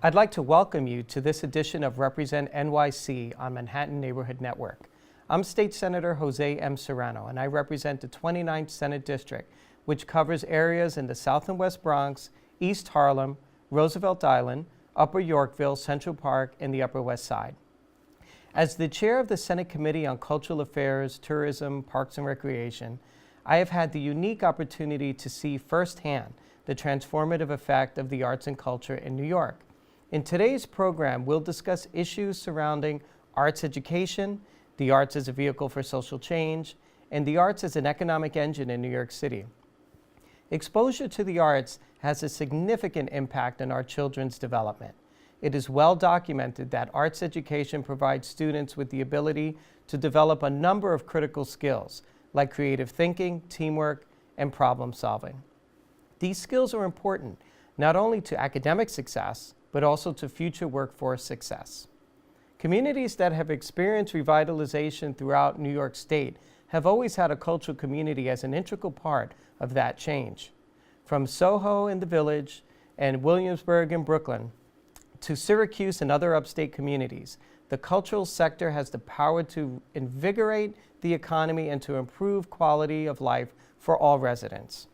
I'd like to welcome you to this edition of Represent NYC on Manhattan Neighborhood Network. I'm State Senator Josè M. Serrano, and I represent the 29th Senate District, which covers areas in the South and West Bronx, East Harlem, Roosevelt Island, Upper Yorkville, Central Park, and the Upper West Side. As the chair of the Senate Committee on Cultural Affairs, Tourism, Parks and Recreation, I have had the unique opportunity to see firsthand the transformative effect of the arts and culture in New York. In today's program, we'll discuss issues surrounding arts education, the arts as a vehicle for social change, and the arts as an economic engine in New York City. Exposure to the arts has a significant impact on our children's development. It is well documented that arts education provides students with the ability to develop a number of critical skills, like creative thinking, teamwork, and problem solving. These skills are important not only to academic success, but also to future workforce success. Communities that have experienced revitalization throughout New York State have always had a cultural community as an integral part of that change. From Soho in the Village and Williamsburg in Brooklyn to Syracuse and other upstate communities, the cultural sector has the power to invigorate the economy and to improve quality of life for all residents.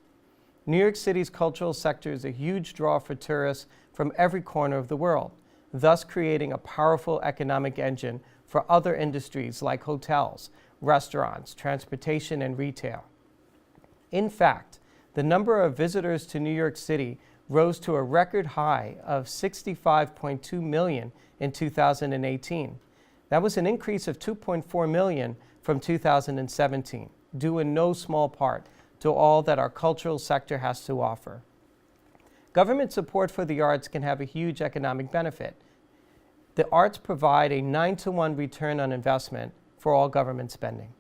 New York City's cultural sector is a huge draw for tourists from every corner of the world, thus creating a powerful economic engine for other industries like hotels, restaurants, transportation, and retail. In fact, the number of visitors to New York City rose to a record high of 65.2 million in 2018. That was an increase of 2.4 million from 2017, due in no small part to all that our cultural sector has to offer. Government support for the arts can have a huge economic benefit. The arts provide a 9-to-1 return on investment for all government spending.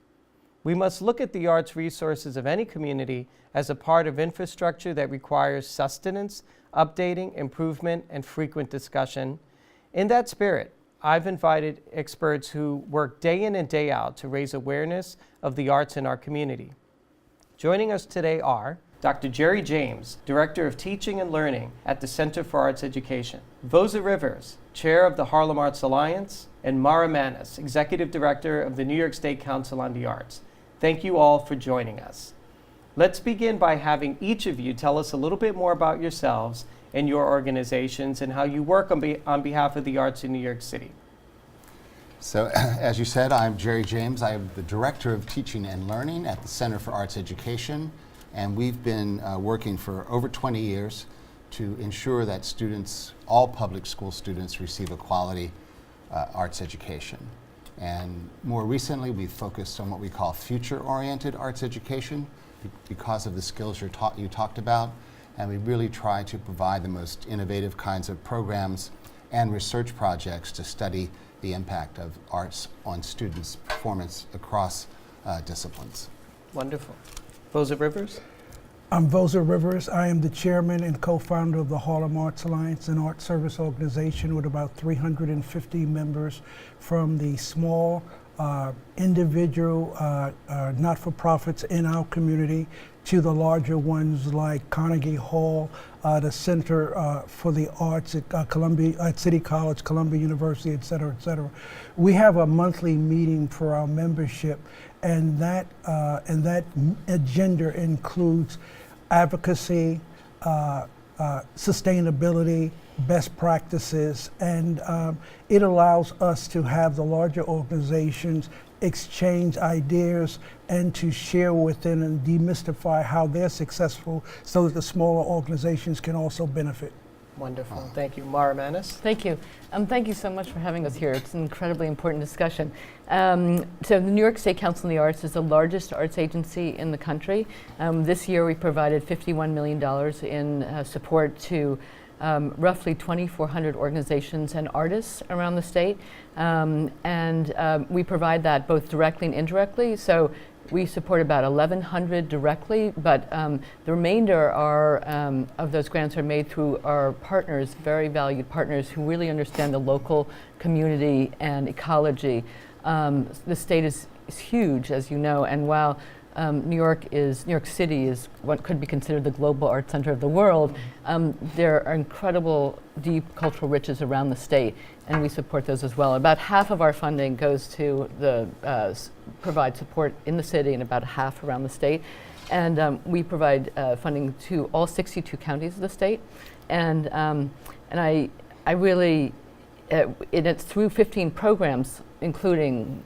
We must look at the arts resources of any community as a part of infrastructure that requires sustenance, updating, improvement, and frequent discussion. In that spirit, I've invited experts who work day in and day out to raise awareness of the arts in our community. Joining us today are Dr. Jerry James, Director of Teaching and Learning at the Center for Arts Education, Voza Rivers, Chair of the Harlem Arts Alliance, and Mara Manus, Executive Director of the New York State Council on the Arts. Thank you all for joining us. Let's begin by having each of you tell us a little bit more about yourselves and your organizations and how you work on behalf of the arts in New York City. So, as you said, I'm Jerry James. I am the Director of Teaching and Learning at the Center for Arts Education, and we've been working for over 20 years to ensure that students, all public school students, receive a quality arts education. And more recently, we've focused on what we call future-oriented arts education because of the skills you talked about, and we really try to provide the most innovative kinds of programs and research projects to study the impact of arts on students' performance across disciplines. Wonderful. Voza Rivers? I'm Voza Rivers. I am the chairman and co-founder of the Harlem Arts Alliance, an art service organization with about 350 members from the small individual not-for-profits in our community to the larger ones like Carnegie Hall, the Center for the Arts at City College, Columbia University, et cetera, et cetera. We have a monthly meeting for our membership, and that agenda includes advocacy, sustainability, best practices, and it allows us to have the larger organizations exchange ideas and to share within and demystify how they're successful so that the smaller organizations can also benefit. Wonderful. Thank you. Mara Manus? Thank you. Thank you so much for having us here. It's an incredibly important discussion. So the New York State Council on the Arts is the largest arts agency in the country. This year we provided $51 million in support to roughly 2,400 organizations and artists around the state. We provide that both directly and indirectly. So we support about 1,100 directly, but the remainder of those grants are made through our partners, very valued partners who really understand the local community and ecology. The state is huge, as you know, and while New York City is what could be considered the global art center of the world. There are incredible deep cultural riches around the state, and we support those as well. About half of our funding goes to provide support in the city, and about half around the state. And we provide funding to all 62 counties of the state. And I really, it's through 15 programs, including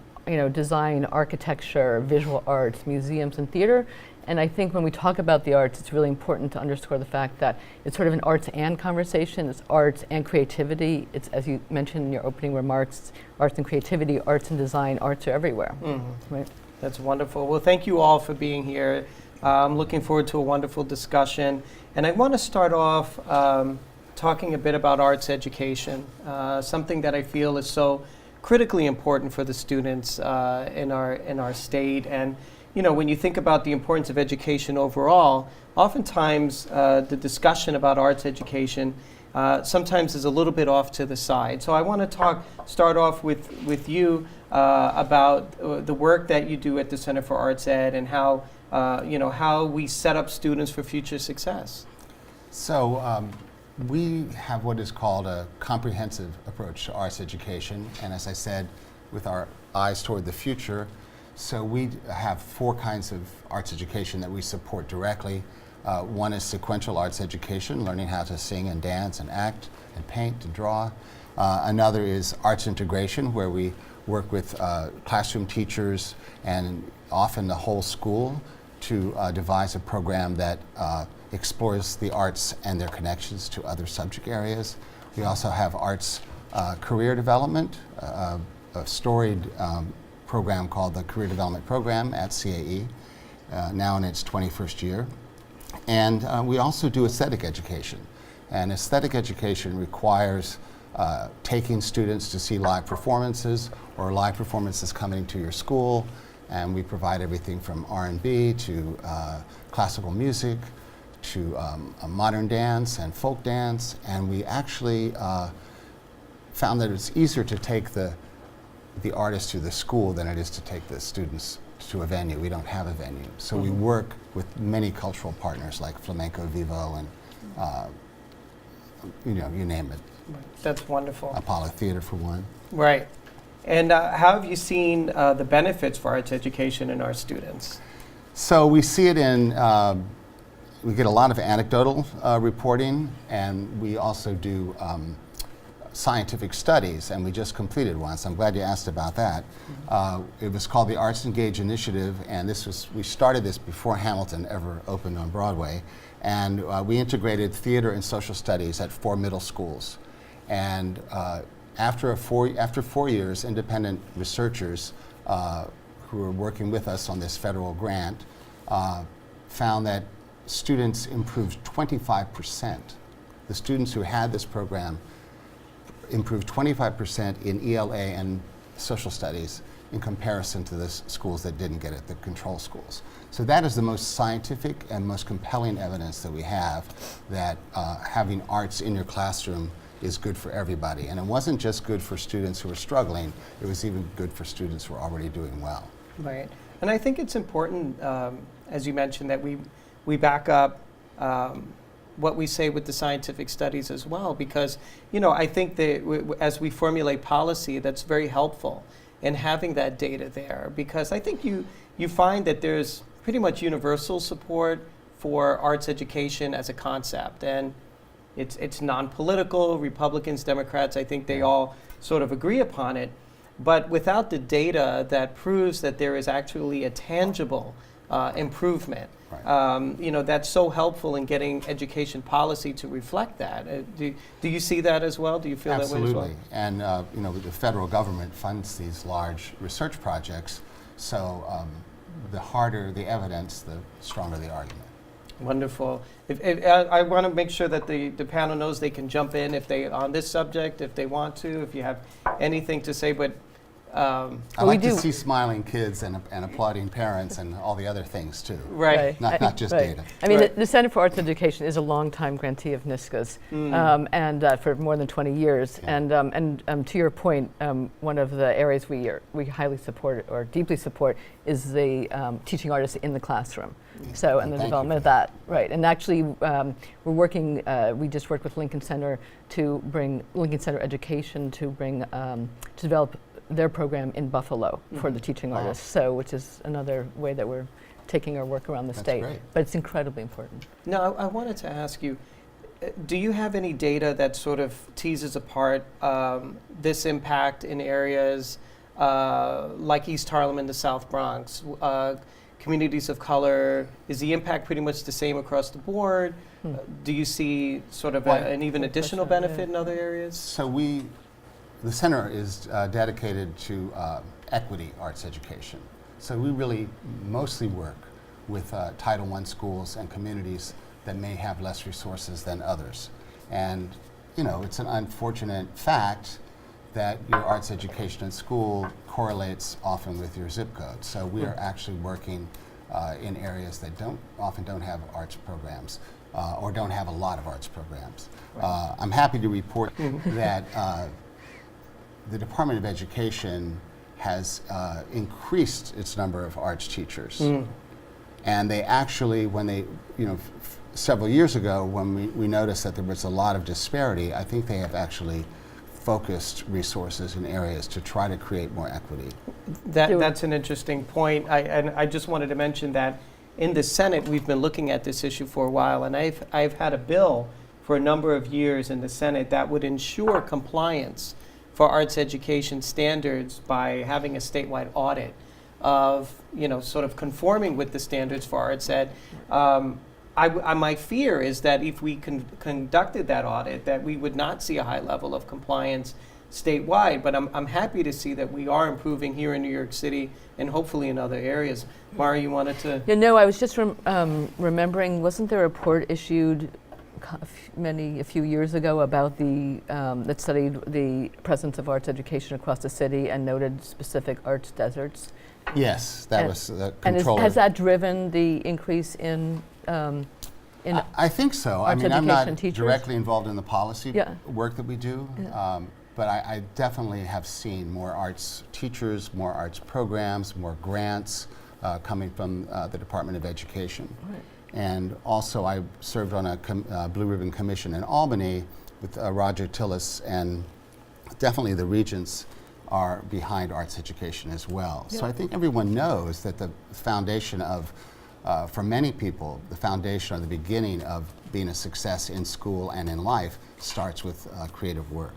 design, architecture, visual arts, museums, and theater. And I think when we talk about the arts, it's really important to underscore the fact that it's sort of an arts and conversation. It's arts and creativity. It's, as you mentioned in your opening remarks, arts and creativity, arts and design. Arts are everywhere. Mm-hmm. Right? That's wonderful. Well, thank you all for being here. I'm looking forward to a wonderful discussion. And I want to start off talking a bit about arts education, something that I feel is so critically important for the students in our state. And when you think about the importance of education overall, oftentimes the discussion about arts education sometimes is a little bit off to the side. So I want to start off with you about the work that you do at the Center for Arts Ed and how we set up students for future success. So we have what is called a comprehensive approach to arts education, and as I said, with our eyes toward the future. So we have 4 kinds of arts education that we support directly. One is sequential arts education, learning how to sing and dance and act and paint and draw. Another is arts integration, where we work with classroom teachers and often the whole school to devise a program that explores the arts and their connections to other subject areas. We also have arts career development, a storied program called the Career Development Program at CAE, now in its 21st year. And we also do aesthetic education. And aesthetic education requires taking students to see live performances or live performances coming to your school. And we provide everything from R&B to classical music to modern dance and folk dance. And we actually found that it's easier to take the artists to the school than it is to take the students to a venue. We don't have a venue. So we work with many cultural partners like Flamenco Vivo and you name it. That's wonderful. Apollo Theater for one. Right. And how have you seen the benefits for arts education in our students? So we see it in, we get a lot of anecdotal reporting, and we also do scientific studies, and we just completed one, so I'm glad you asked about that. It was called the Arts Engage Initiative, and we started this before Hamilton ever opened on Broadway, and we integrated theater and social studies at 4 middle schools. And after 4 years, independent researchers who were working with us on this federal grant found that students improved 25%. The students who had this program improved 25% in ELA and social studies in comparison to the schools that didn't get it, the control schools. So that is the most scientific and most compelling evidence that we have that having arts in your classroom is good for everybody. And it wasn't just good for students who were struggling, it was even good for students who were already doing well. Right. And I think it's important, as you mentioned, that we back up what we say with the scientific studies as well, because I think that as we formulate policy, that's very helpful in having that data there, because I think you find that there's pretty much universal support for arts education as a concept, and it's non-political. Republicans, Democrats, I think they all sort of agree upon it, but without the data that proves that there is actually a tangible improvement. Right. That's so helpful in getting education policy to reflect that. Do you see that as well? Do you feel Absolutely. that way as well? And the federal government funds these large research projects, so the harder the evidence, the stronger the argument. Wonderful. I want to make sure that the panel knows they can jump in if they on this subject, if they want to, if you have anything to say, but I Well, like we to do- see smiling kids and applauding parents and all the other things too. Right. Not just data. I mean, Right. the Center for Arts Education is a longtime grantee of NYSCA's, and for more than 20 years. Yeah. And to your point, one of the areas we highly support or deeply support is the teaching artists in the classroom. So, and the Thank you development for of that, right? And actually, we're working. We just worked with Lincoln Center to bring Lincoln Center Education to bring to develop their program in Buffalo for the teaching Wow. artists. So, which is another way that we're taking our work around the That's state. great. But it's incredibly important. Now, I wanted to ask you, do you have any data that sort of teases apart this impact in areas like East Harlem and the South Bronx? Communities of color, is the impact pretty much the same across the board? Do you see sort of Well, an even additional question, benefit in other areas? So the center is dedicated to equity arts education. So we really mostly work with Title I schools and communities that may have less resources than others. And, you know, it's an unfortunate fact that your arts education at school correlates often with your zip code. So we are actually working in areas that often don't have arts programs or don't have a lot of arts programs. I'm happy to report that the Department of Education has increased its number of arts teachers. And they actually, when they, you know, several years ago when we noticed that there was a lot of disparity, I think they have actually focused resources in areas to try to create more equity. That's an interesting point. And I just wanted to mention that in the Senate, we've been looking at this issue for a while, and I've had a bill for a number of years in the Senate that would ensure compliance for arts education standards by having a statewide audit of, you know, sort of conforming with the standards for arts ed. My fear is that if we conducted that audit, that we would not see a high level of compliance statewide. But I'm happy to see that we are improving here in New York City and hopefully in other areas. Mara, you wanted to? Yeah, no, I was just remembering, wasn't there a report issued a few years ago about that studied the presence of arts education across the city and noted specific arts deserts? Yes, that was the And controller. has that driven the increase in I think so. I arts mean, I'm not education teachers? directly involved in the policy Yeah. work that we do, but I definitely have seen more arts teachers, more arts programs, more grants coming from the Department of Education. Right. And also I served on a Blue Ribbon Commission in Albany with Roger Tillis, and definitely the regents are behind arts education as well. So Yeah. I think everyone knows that the foundation of, for many people, the foundation or the beginning of being a success in school and in life starts with creative work.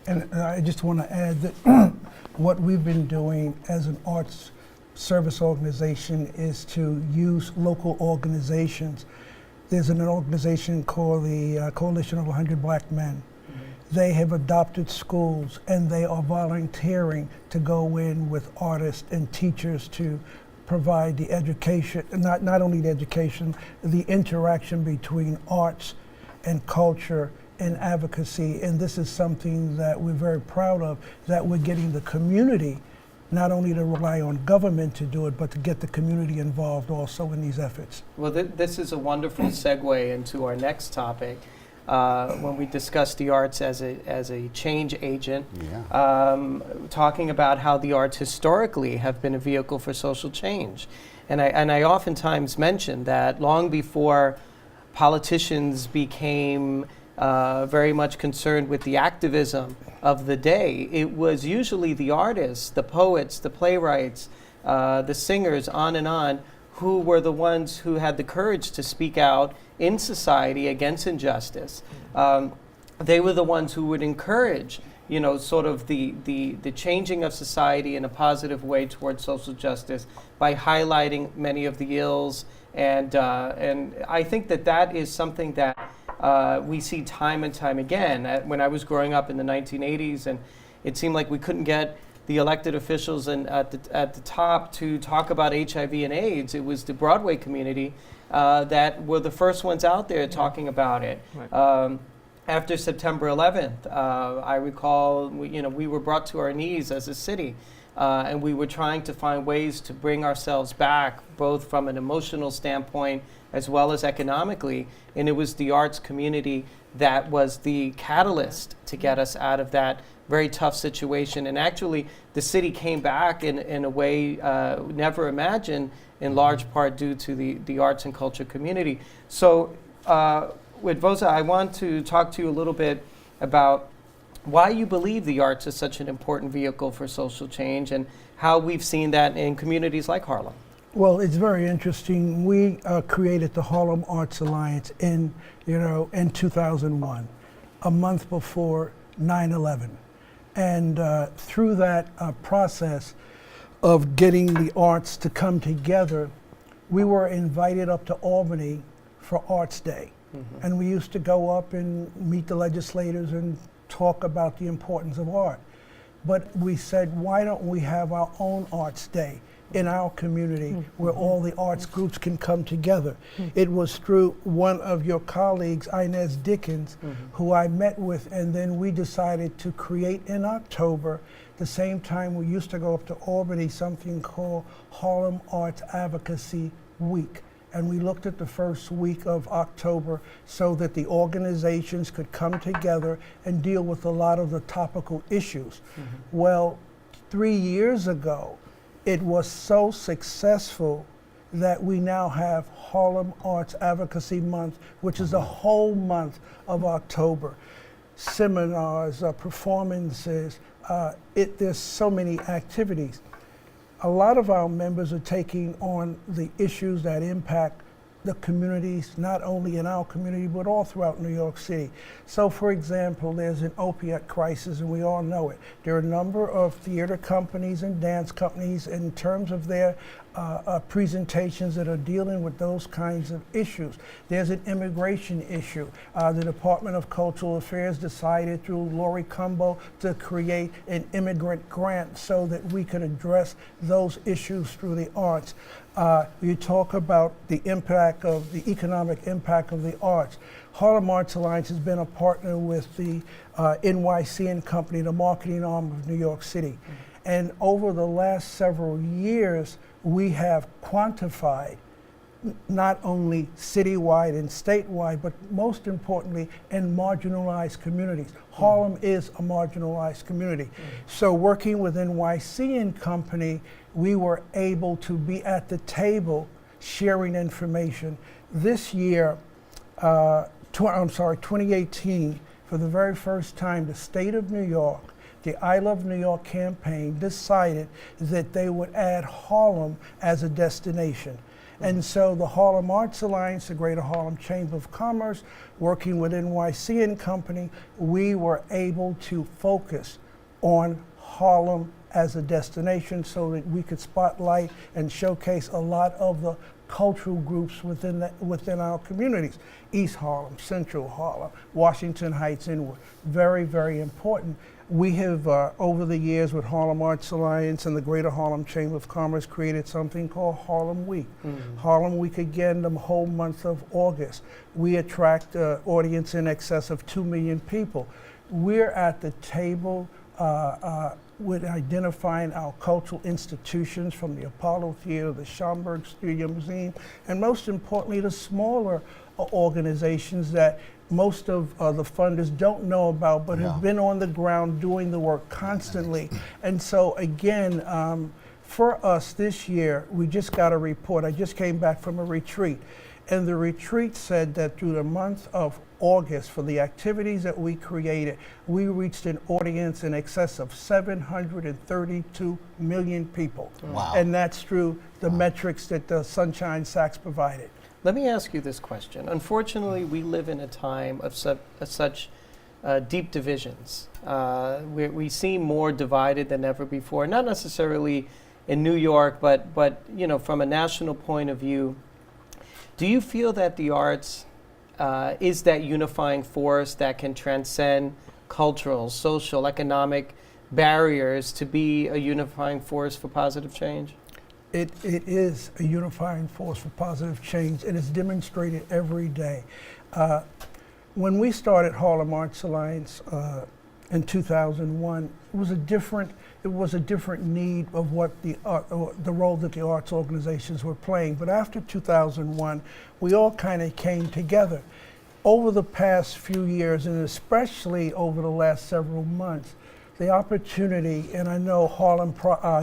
And I just want to add that what we've been doing as an arts service organization is to use local organizations. There's an organization called the Coalition of 100 Black Men. They have adopted schools and they are volunteering to go in with artists and teachers to provide the education, not only the education, the interaction between arts and culture and advocacy. And this is something that we're very proud of, that we're getting the community not only to rely on government to do it, but to get the community involved also in these efforts. Well, this is a wonderful segue into our next topic. When we discuss the arts as a change agent, talking about how the arts historically have been a vehicle for social change. And I oftentimes mention that long before politicians became very much concerned with the activism of the day, it was usually the artists, the poets, the playwrights, the singers, on, who were the ones who had the courage to speak out in society against injustice. They were the ones who would encourage, you know, sort of the changing of society in a positive way towards social justice by highlighting many of the ills. And I think that is something that we see time and time again. When I was growing up in the 1980s, and it seemed like we couldn't get the elected officials at the top to talk about HIV and AIDS, it was the Broadway community that were the first ones out there talking about it. Right. after September 11th, I recall we were brought to our knees as a city, and we were trying to find ways to bring ourselves back, both from an emotional standpoint as well as economically. And it was the arts community that was the catalyst to get us out of that very tough situation. And actually, the city came back in a way never imagined, in large part due to the arts and culture community. So with Voza, I want to talk to you a little bit about why you believe the arts is such an important vehicle for social change and how we've seen that in communities like Harlem. Well, it's very interesting. We created the Harlem Arts Alliance in 2001, a month before 9/11. And through that process of getting the arts to come together, we were invited up to Albany for Arts Day. Mm-hmm. And we used to go up and meet the legislators and talk about the importance of art. But we said, why don't we have our own Arts Day in our community, mm-hmm. where all the arts groups can come together? Mm-hmm. It was through one of your colleagues, Inez Dickens, mm-hmm. who I met with, and then we decided to create in October, the same time we used to go up to Albany, something called Harlem Arts Advocacy Week. And we looked at the first week of October so that the organizations could come together and deal with a lot of the topical issues. Mm-hmm. Well, 3 years ago, it was so successful that we now have Harlem Arts Advocacy Month, which is a whole month of October. Seminars, performances, there's so many activities. A lot of our members are taking on the issues that impact the communities, not only in our community, but all throughout New York City. So for example, there's an opiate crisis, and we all know it. There are a number of theater companies and dance companies in terms of their presentations that are dealing with those kinds of issues. There's an immigration issue. The Department of Cultural Affairs decided through Lori Cumbo to create an immigrant grant so that we could address those issues through the arts. You talk about the impact of the economic impact of the arts. Harlem Arts Alliance has been a partner with the NYC and Company, the marketing arm of New York City. Mm-hmm. And over the last several years, we have quantified not only citywide and statewide, but most importantly, in marginalized communities. Mm-hmm. Harlem is a marginalized community. Mm-hmm. So working with NYC and Company, we were able to be at the table sharing information. This year, 2018, for the very first time, the state of New York, the I Love New York campaign decided that they would add Harlem as a destination. Mm-hmm. And so the Harlem Arts Alliance, the Greater Harlem Chamber of Commerce, working with NYC and Company, we were able to focus on Harlem as a destination so that we could spotlight and showcase a lot of the cultural groups within our communities. East Harlem, Central Harlem, Washington Heights inward. Very, very important. We have, over the years with Harlem Arts Alliance and the Greater Harlem Chamber of Commerce, created something called Harlem Week. Mm-hmm. Harlem Week, again, the whole month of August. We attract an audience in excess of 2 million people. We're at the table with identifying our cultural institutions, from the Apollo Theater, the Schomburg Studio Museum, and most importantly, the smaller organizations that most of the funders don't know about, but have been on the ground doing the work constantly. And so again, for us this year, we just got a report. I just came back from a retreat, and the retreat said that through the month of August, for the activities that we created, we reached an audience in excess of 732 million people. Wow. And that's through the metrics that the Sunshine Sachs provided. Let me ask you this question. Unfortunately, we live in a time of such deep divisions. We seem more divided than ever before, not necessarily in New York, but from a national point of view. Do you feel that the arts is that unifying force that can transcend cultural, social, economic barriers to be a unifying force for positive change? It is a unifying force for positive change, and it's demonstrated every day. When we started Harlem Arts Alliance in 2001, it was a different need of what the role that the arts organizations were playing. But after 2001, we all kind of came together. Over the past few years, and especially over the last several months, the opportunity, and I know Harlem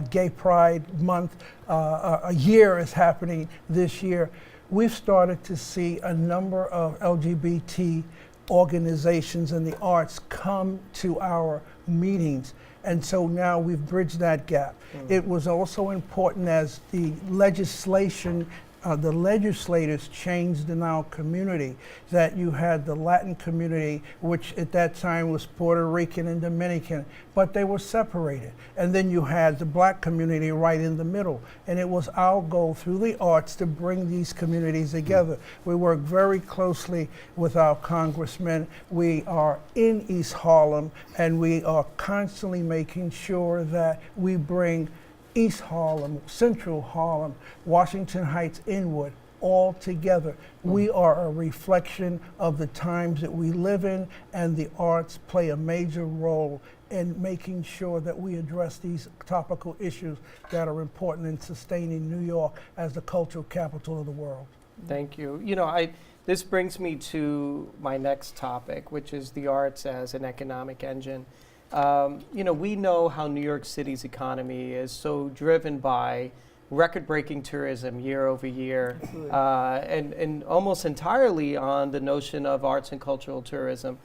Gay Pride Month, a year is happening this year. We've started to see a number of LGBT organizations in the arts come to our meetings. And so now we've bridged that gap. It was also important as the legislation, the legislators changed in our community, that you had the Latin community, which at that time was Puerto Rican and Dominican, but they were separated. And then you had the black community right in the middle. And it was our goal through the arts to bring these communities together. We work very closely with our congressmen. We are in East Harlem, and we are constantly making sure that we bring East Harlem, Central Harlem, Washington Heights, Inwood, all together. We are a reflection of the times that we live in, and the arts play a major role in making sure that we address these topical issues that are important in sustaining New York as the cultural capital of the world. Thank you. You know, this brings me to my next topic, which is the arts as an economic engine. You know, we know how New York City's economy is so driven by record-breaking tourism year over year, and almost entirely on the notion of arts and cultural tourism.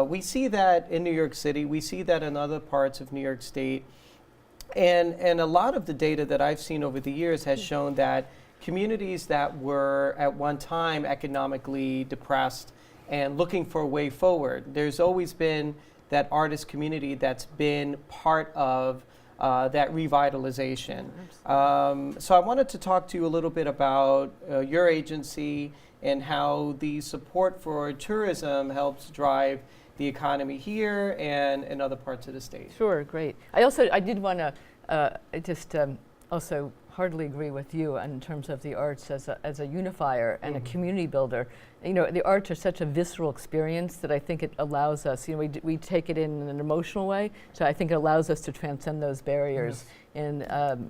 We see that in New York City. We see that in other parts of New York State. And a lot of the data that I've seen over the years has shown that communities that were at one time economically depressed and looking for a way forward, there's always been that artist community that's been part of that revitalization. So I wanted to talk to you a little bit about your agency and how the support for tourism helps drive the economy here and in other parts of the state. Sure, great. I did want to just also heartily agree with you in terms of the arts as a unifier and a community builder. You know, the arts are such a visceral experience that I think it allows us, you know, we take it in an emotional way, so I think it allows us to transcend those barriers in,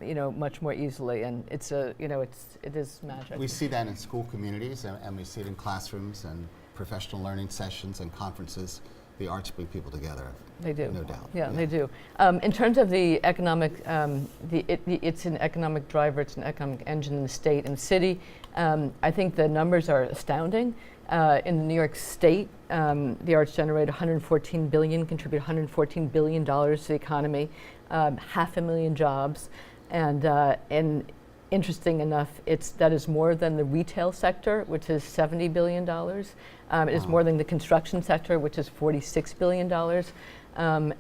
you know, much more easily, and it's you know, it is magic. We see that in school communities, and we see it in classrooms and professional learning sessions and conferences. The arts bring people together. They do. No doubt. Yeah, they do. In terms of the economic, it's an economic driver, it's an economic engine in the state and the city. I think the numbers are astounding. In New York State, the arts generate $114 billion, contribute $114 billion to the economy, 500,000 jobs, and interesting enough, that is more than the retail sector, which is $70 billion. It is more than the construction sector, which is $46 billion.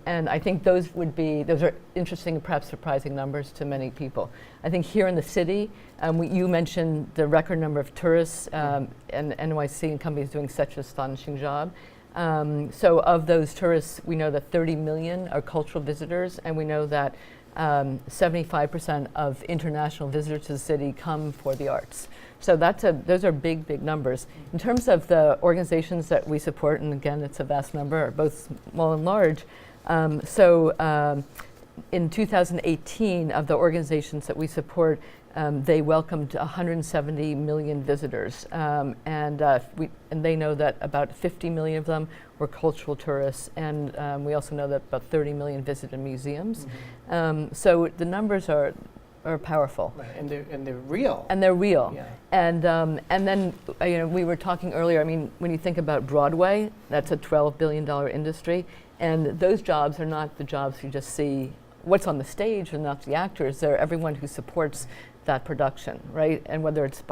And I think those are interesting and perhaps surprising numbers to many people. I think here in the city, you mentioned the record number of tourists, and NYC and companies doing such an astonishing job. So of those tourists, we know that 30 million are cultural visitors, and we know that 75% of international visitors to the city come for the arts. So those are big, big numbers. In terms of the organizations that we support, and again, it's a vast number, both small and large. In 2018, of the organizations that we support, they welcomed 170 million visitors, and they know that about 50 million of them were cultural tourists, and we also know that about 30 million visited museums. So the numbers are powerful, Right. And they're real. and they're real. Yeah. And then you know, we were talking earlier. I mean, when you think about Broadway, that's a $12 billion industry, and those jobs are not the jobs you just see. What's on the stage and not the actors. They're everyone who supports that production, right? And whether it's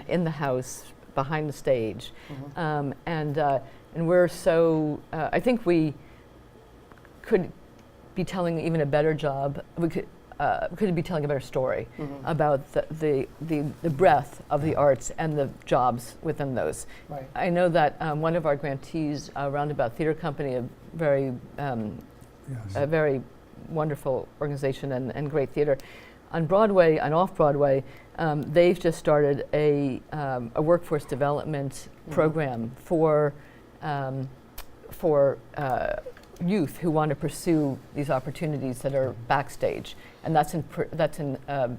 in the house, behind the stage, and we're so. I think we could be telling even a better job. We could be telling a better story about the breadth of the arts and the jobs within those. Right. I know that one of our grantees, Roundabout Theater Company, a very wonderful organization and great theater, on Broadway and off Broadway, they've just started a workforce development program for for youth who want to pursue these opportunities that are backstage, and that's in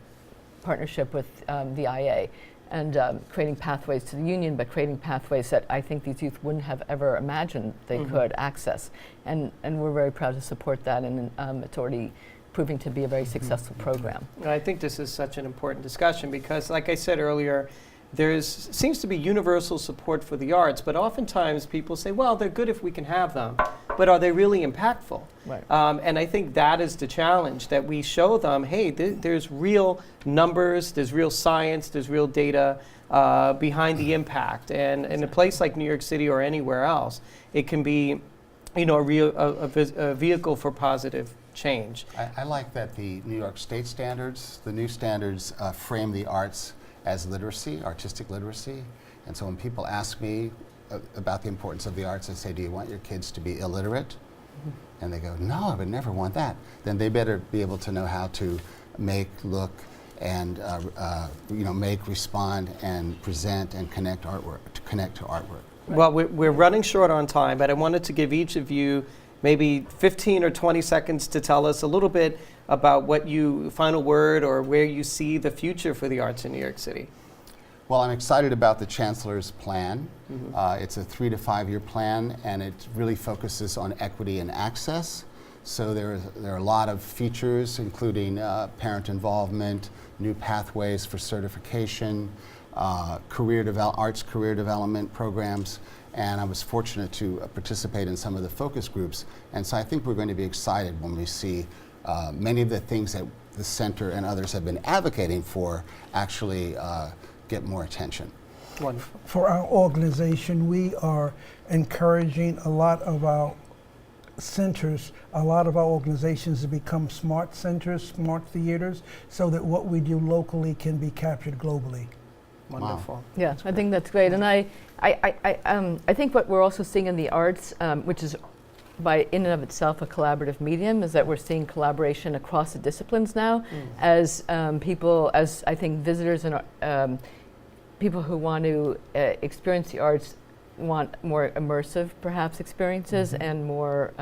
partnership with the IA, and creating pathways to the union, but creating pathways that I think these youth wouldn't have ever imagined they could access, and we're very proud to support that, and it's already proving to be a very successful program. And I think this is such an important discussion because, like I said earlier, seems to be universal support for the arts, but oftentimes people say, well, they're good if we can have them, but are they really impactful? Right. And I think that is the challenge, that we show them, hey, there's real numbers, there's real science, there's real data behind the impact. And in a place like New York City or anywhere else, it can be, a vehicle for positive change. I like that the New York State standards, the new standards, frame the arts as literacy, artistic literacy. And so when people ask me about the importance of the arts, I say, do you want your kids to be illiterate? And they go, no, I would never want that. Then they better be able to know how to make, look, and make, respond, and present, and connect to artwork. Right. Well, we're running short on time, but I wanted to give each of you maybe 15 or 20 seconds to tell us a little bit about what final word or where you see the future for the arts in New York City. Well, I'm excited about the Chancellor's plan. It's a 3 to 5 year plan, and it really focuses on equity and access. So there are a lot of features, including parent involvement, new pathways for certification, arts career development programs, and I was fortunate to participate in some of the focus groups. And so I think we're going to be excited when we see many of the things that the center and others have been advocating for actually get more attention. Wonderful. For our organization, we are encouraging a lot of our centers, a lot of our organizations to become smart centers, smart theaters, so that what we do locally can be captured globally. Wonderful. Wow. Yeah, I think that's great. And I think what we're also seeing in the arts, which is in and of itself a collaborative medium, is that we're seeing collaboration across the disciplines now, as people, as I think visitors and people who want to experience the arts want more immersive, perhaps, experiences and more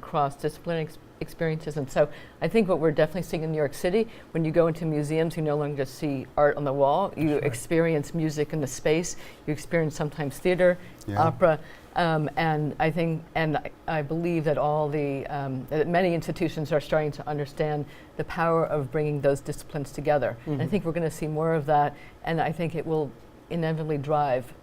cross-disciplinary experiences. And so I think what we're definitely seeing in New York City, when you go into museums, you no longer just see art on the wall, you experience music in the space, you experience sometimes theater, opera, and I think, and I believe that all the, that many institutions are starting to understand the power of bringing those disciplines together. And I think we're going to see more of that, and I think it will inevitably drive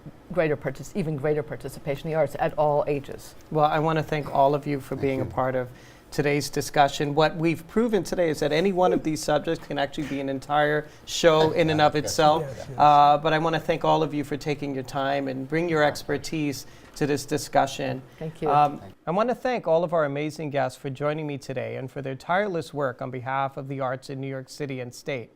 even greater participation in the arts at all ages. Well, I want to thank all of you for being a part of today's discussion. What we've proven today is that any one of these subjects can actually be an entire show in and of itself. But I want to thank all of you for taking your time and bring your expertise to this discussion. Thank you. I want to thank all of our amazing guests for joining me today and for their tireless work on behalf of the arts in New York City and state.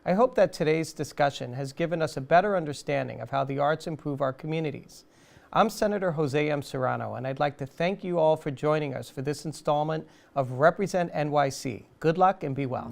I hope that today's discussion has given us a better understanding of how the arts improve our communities. I'm Senator Josè M. Serrano, and I'd like to thank you all for joining us for this installment of Represent NYC. Good luck and be well.